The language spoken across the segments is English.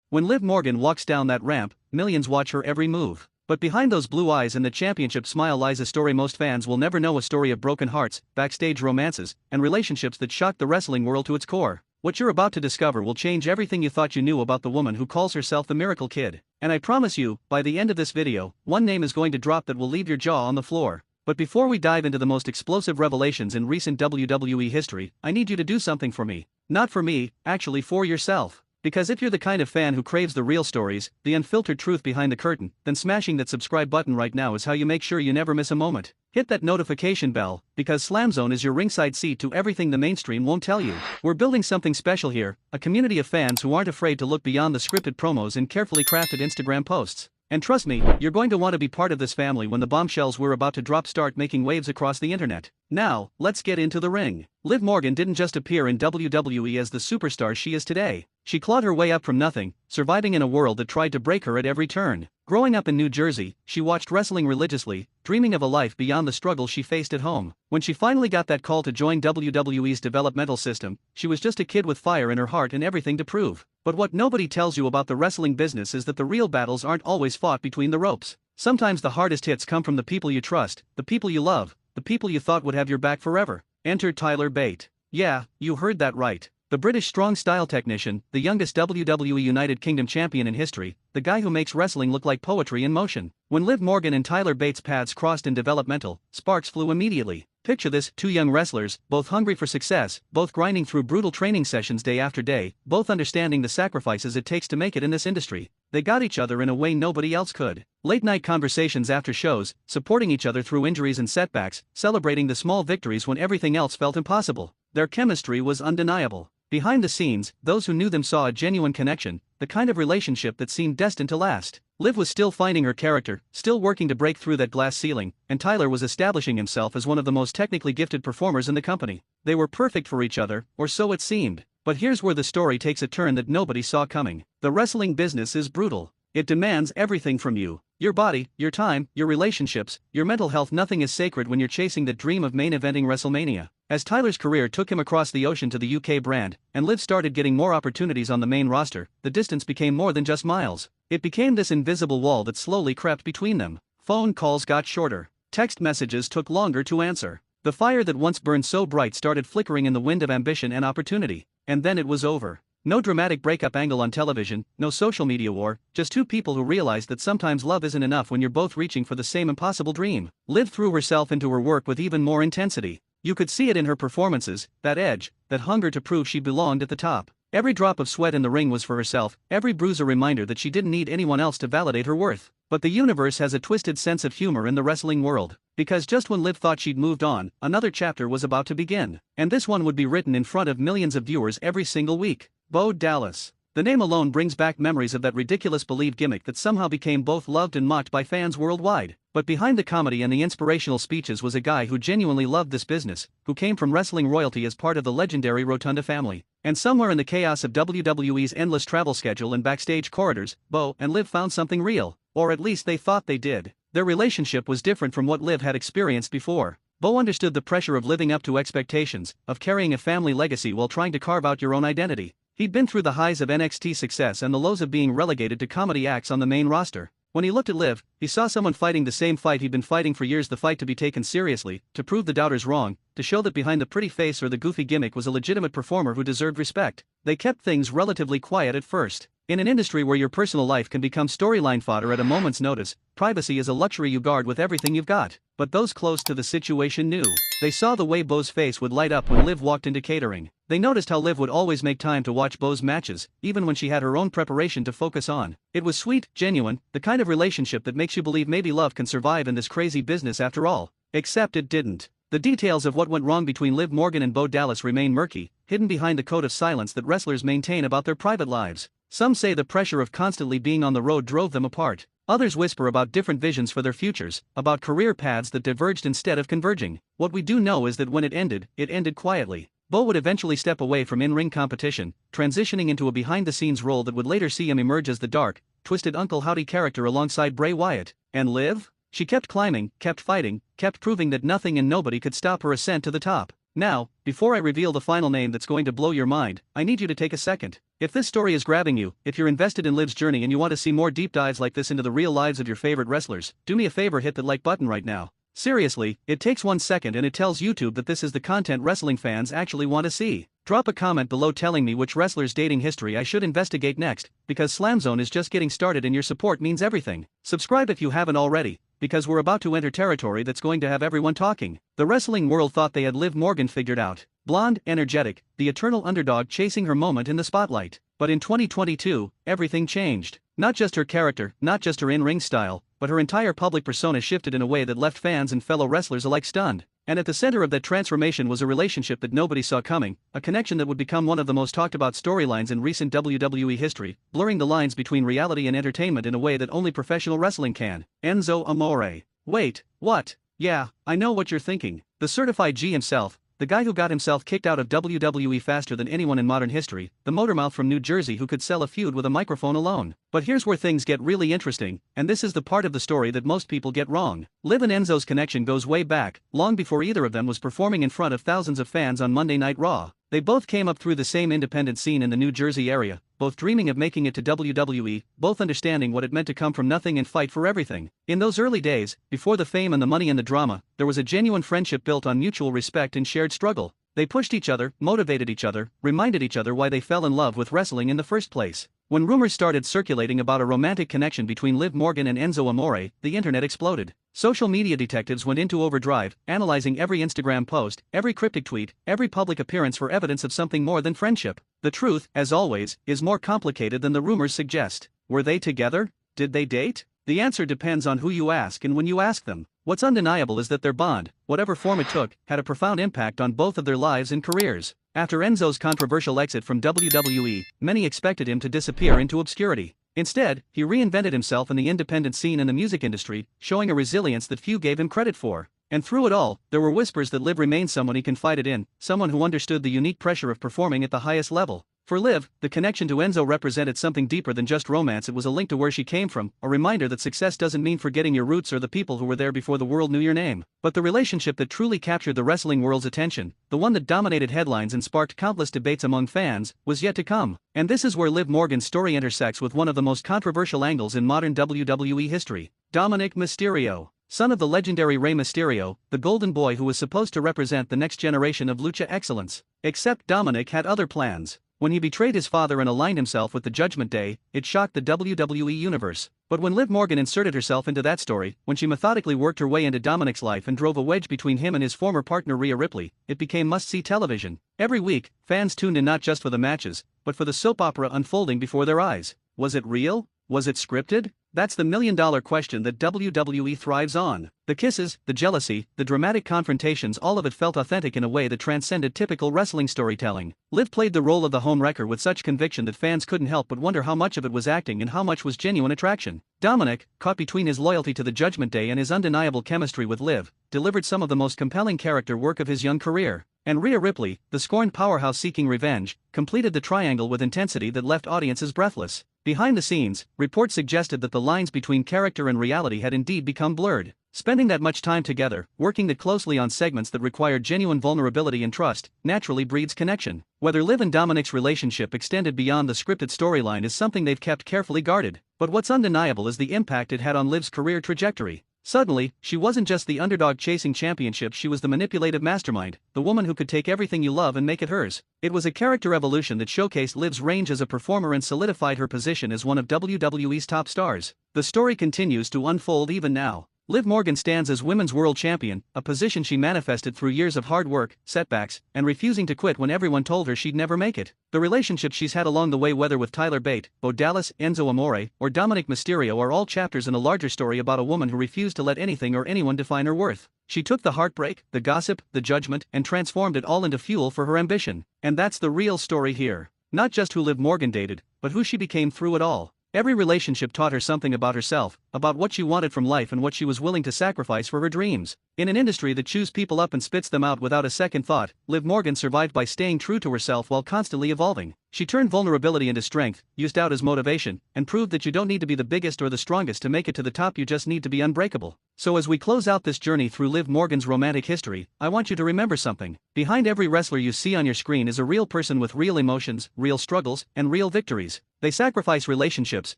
When Liv Morgan walks down that ramp, millions watch her every move. But behind those blue eyes and the championship smile lies a story most fans will never know, a story of broken hearts, backstage romances, and relationships that shocked the wrestling world to its core. What you're about to discover will change everything you thought you knew about the woman who calls herself the Miracle Kid. And I promise you, by the end of this video, one name is going to drop that will leave your jaw on the floor. But before we dive into the most explosive revelations in recent WWE history, I need you to do something for me. Not for me, actually for yourself. Because if you're the kind of fan who craves the real stories, the unfiltered truth behind the curtain, then smashing that subscribe button right now is how you make sure you never miss a moment. Hit that notification bell, because SLAMZONE is your ringside seat to everything the mainstream won't tell you. We're building something special here, a community of fans who aren't afraid to look beyond the scripted promos and carefully crafted Instagram posts. And trust me, you're going to want to be part of this family when the bombshells we're about to drop start making waves across the internet. Now, let's get into the ring. Liv Morgan didn't just appear in WWE as the superstar she is today. She clawed her way up from nothing, surviving in a world that tried to break her at every turn. Growing up in New Jersey, she watched wrestling religiously, dreaming of a life beyond the struggles she faced at home. When she finally got that call to join WWE's developmental system, she was just a kid with fire in her heart and everything to prove. But what nobody tells you about the wrestling business is that the real battles aren't always fought between the ropes. Sometimes the hardest hits come from the people you trust, the people you love, the people you thought would have your back forever. Enter Tyler Bate. Yeah, you heard that right. The British strong style technician, the youngest WWE United Kingdom champion in history, the guy who makes wrestling look like poetry in motion. When Liv Morgan and Tyler Bate's paths crossed in developmental, sparks flew immediately. Picture this, two young wrestlers, both hungry for success, both grinding through brutal training sessions day after day, both understanding the sacrifices it takes to make it in this industry. They got each other in a way nobody else could. Late-night conversations after shows, supporting each other through injuries and setbacks, celebrating the small victories when everything else felt impossible. Their chemistry was undeniable. Behind the scenes, those who knew them saw a genuine connection, the kind of relationship that seemed destined to last. Liv was still finding her character, still working to break through that glass ceiling, and Tyler was establishing himself as one of the most technically gifted performers in the company. They were perfect for each other, or so it seemed. But here's where the story takes a turn that nobody saw coming. The wrestling business is brutal. It demands everything from you. Your body, your time, your relationships, your mental health. Nothing is sacred when you're chasing the dream of main eventing WrestleMania. As Tyler's career took him across the ocean to the UK brand, and Liv started getting more opportunities on the main roster, the distance became more than just miles. It became this invisible wall that slowly crept between them. Phone calls got shorter. Text messages took longer to answer. The fire that once burned so bright started flickering in the wind of ambition and opportunity. And then it was over. No dramatic breakup angle on television, no social media war, just two people who realized that sometimes love isn't enough when you're both reaching for the same impossible dream. Liv threw herself into her work with even more intensity. You could see it in her performances, that edge, that hunger to prove she belonged at the top. Every drop of sweat in the ring was for herself, every bruise a reminder that she didn't need anyone else to validate her worth. But the universe has a twisted sense of humor in the wrestling world. Because just when Liv thought she'd moved on, another chapter was about to begin. And this one would be written in front of millions of viewers every single week. Bo Dallas. The name alone brings back memories of that ridiculous believed gimmick that somehow became both loved and mocked by fans worldwide. But behind the comedy and the inspirational speeches was a guy who genuinely loved this business, who came from wrestling royalty as part of the legendary Rotunda family. And somewhere in the chaos of WWE's endless travel schedule and backstage corridors, Bo and Liv found something real. Or at least they thought they did. Their relationship was different from what Liv had experienced before. Bo understood the pressure of living up to expectations, of carrying a family legacy while trying to carve out your own identity. He'd been through the highs of NXT success and the lows of being relegated to comedy acts on the main roster. When he looked at Liv, he saw someone fighting the same fight he'd been fighting for years, the fight to be taken seriously, to prove the doubters wrong, to show that behind the pretty face or the goofy gimmick was a legitimate performer who deserved respect. They kept things relatively quiet at first. In an industry where your personal life can become storyline fodder at a moment's notice, privacy is a luxury you guard with everything you've got. But those close to the situation knew. They saw the way Bo's face would light up when Liv walked into catering. They noticed how Liv would always make time to watch Bo's matches, even when she had her own preparation to focus on. It was sweet, genuine, the kind of relationship that makes you believe maybe love can survive in this crazy business after all. Except it didn't. The details of what went wrong between Liv Morgan and Bo Dallas remain murky, hidden behind the code of silence that wrestlers maintain about their private lives. Some say the pressure of constantly being on the road drove them apart. Others whisper about different visions for their futures, about career paths that diverged instead of converging. What we do know is that when it ended quietly. Bo would eventually step away from in-ring competition, transitioning into a behind-the-scenes role that would later see him emerge as the dark, twisted Uncle Howdy character alongside Bray Wyatt. And Liv? She kept climbing, kept fighting, kept proving that nothing and nobody could stop her ascent to the top. Now, before I reveal the final name that's going to blow your mind, I need you to take a second. If this story is grabbing you, if you're invested in Liv's journey and you want to see more deep dives like this into the real lives of your favorite wrestlers, do me a favor, hit that like button right now. Seriously, it takes 1 second and it tells YouTube that this is the content wrestling fans actually want to see. Drop a comment below telling me which wrestler's dating history I should investigate next, because SLAMZONE is just getting started and your support means everything. Subscribe if you haven't already, because we're about to enter territory that's going to have everyone talking. The wrestling world thought they had Liv Morgan figured out. Blonde, energetic, the eternal underdog chasing her moment in the spotlight. But in 2022, everything changed. Not just her character, not just her in-ring style, but her entire public persona shifted in a way that left fans and fellow wrestlers alike stunned. And at the center of that transformation was a relationship that nobody saw coming, a connection that would become one of the most talked about storylines in recent WWE history, blurring the lines between reality and entertainment in a way that only professional wrestling can. Enzo Amore. Wait, what? Yeah, I know what you're thinking. The certified G himself, the guy who got himself kicked out of WWE faster than anyone in modern history, the motormouth from New Jersey who could sell a feud with a microphone alone. But here's where things get really interesting, and this is the part of the story that most people get wrong. Liv and Enzo's connection goes way back, long before either of them was performing in front of thousands of fans on Monday Night Raw. They both came up through the same independent scene in the New Jersey area, both dreaming of making it to WWE, both understanding what it meant to come from nothing and fight for everything. In those early days, before the fame and the money and the drama, there was a genuine friendship built on mutual respect and shared struggle. They pushed each other, motivated each other, reminded each other why they fell in love with wrestling in the first place. When rumors started circulating about a romantic connection between Liv Morgan and Enzo Amore, the internet exploded. Social media detectives went into overdrive, analyzing every Instagram post, every cryptic tweet, every public appearance for evidence of something more than friendship. The truth, as always, is more complicated than the rumors suggest. Were they together? Did they date? The answer depends on who you ask and when you ask them. What's undeniable is that their bond, whatever form it took, had a profound impact on both of their lives and careers. After Enzo's controversial exit from WWE, many expected him to disappear into obscurity. Instead, he reinvented himself in the independent scene and the music industry, showing a resilience that few gave him credit for. And through it all, there were whispers that Liv remained someone he confided in, someone who understood the unique pressure of performing at the highest level. For Liv, the connection to Enzo represented something deeper than just romance. It was a link to where she came from, a reminder that success doesn't mean forgetting your roots or the people who were there before the world knew your name. But the relationship that truly captured the wrestling world's attention, the one that dominated headlines and sparked countless debates among fans, was yet to come. And this is where Liv Morgan's story intersects with one of the most controversial angles in modern WWE history. Dominik Mysterio. Son of the legendary Rey Mysterio, the golden boy who was supposed to represent the next generation of lucha excellence. Except Dominik had other plans. When he betrayed his father and aligned himself with the Judgment Day, it shocked the WWE universe. But when Liv Morgan inserted herself into that story, when she methodically worked her way into Dominik's life and drove a wedge between him and his former partner Rhea Ripley, it became must-see television. Every week, fans tuned in not just for the matches, but for the soap opera unfolding before their eyes. Was it real? Was it scripted? That's the million-dollar question that WWE thrives on. The kisses, the jealousy, the dramatic confrontations, all of it felt authentic in a way that transcended typical wrestling storytelling. Liv played the role of the home wrecker with such conviction that fans couldn't help but wonder how much of it was acting and how much was genuine attraction. Dominik, caught between his loyalty to the Judgment Day and his undeniable chemistry with Liv, delivered some of the most compelling character work of his young career. And Rhea Ripley, the scorned powerhouse seeking revenge, completed the triangle with intensity that left audiences breathless. Behind the scenes, reports suggested that the lines between character and reality had indeed become blurred. Spending that much time together, working that closely on segments that required genuine vulnerability and trust, naturally breeds connection. Whether Liv and Dominik's relationship extended beyond the scripted storyline is something they've kept carefully guarded. But what's undeniable is the impact it had on Liv's career trajectory. Suddenly, she wasn't just the underdog chasing championships, she was the manipulative mastermind, the woman who could take everything you love and make it hers. It was a character evolution that showcased Liv's range as a performer and solidified her position as one of WWE's top stars. The story continues to unfold even now. Liv Morgan stands as Women's World Champion, a position she manifested through years of hard work, setbacks, and refusing to quit when everyone told her she'd never make it. The relationships she's had along the way, whether with Tyler Bate, Bo Dallas, Enzo Amore, or Dominik Mysterio, are all chapters in a larger story about a woman who refused to let anything or anyone define her worth. She took the heartbreak, the gossip, the judgment, and transformed it all into fuel for her ambition. And that's the real story here. Not just who Liv Morgan dated, but who she became through it all. Every relationship taught her something about herself, about what she wanted from life and what she was willing to sacrifice for her dreams. In an industry that chews people up and spits them out without a second thought, Liv Morgan survived by staying true to herself while constantly evolving. She turned vulnerability into strength, used doubt as motivation, and proved that you don't need to be the biggest or the strongest to make it to the top, you just need to be unbreakable. So as we close out this journey through Liv Morgan's romantic history, I want you to remember something. Behind every wrestler you see on your screen is a real person with real emotions, real struggles, and real victories. They sacrifice relationships,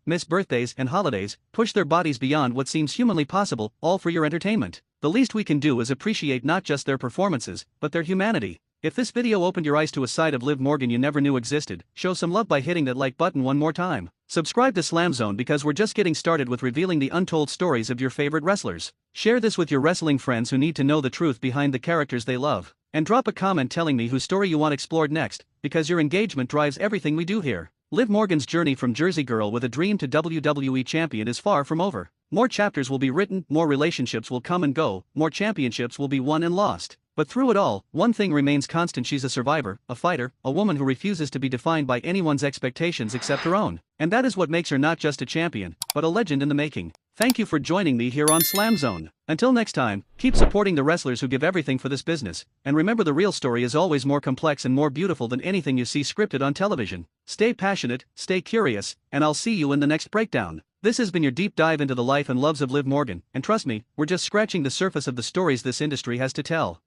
miss birthdays and holidays, push their bodies beyond what seems humanly possible, all for your entertainment. The least we can do is appreciate not just their performances, but their humanity. If this video opened your eyes to a side of Liv Morgan you never knew existed, show some love by hitting that like button one more time. Subscribe to SLAMZONE because we're just getting started with revealing the untold stories of your favorite wrestlers. Share this with your wrestling friends who need to know the truth behind the characters they love. And drop a comment telling me whose story you want explored next, because your engagement drives everything we do here. Liv Morgan's journey from Jersey girl with a dream to WWE champion is far from over. More chapters will be written, more relationships will come and go, more championships will be won and lost. But through it all, one thing remains constant: she's a survivor, a fighter, a woman who refuses to be defined by anyone's expectations except her own. And that is what makes her not just a champion, but a legend in the making. Thank you for joining me here on SLAMZONE. Until next time, keep supporting the wrestlers who give everything for this business, and remember the real story is always more complex and more beautiful than anything you see scripted on television. Stay passionate, stay curious, and I'll see you in the next breakdown. This has been your deep dive into the life and loves of Liv Morgan, and trust me, we're just scratching the surface of the stories this industry has to tell.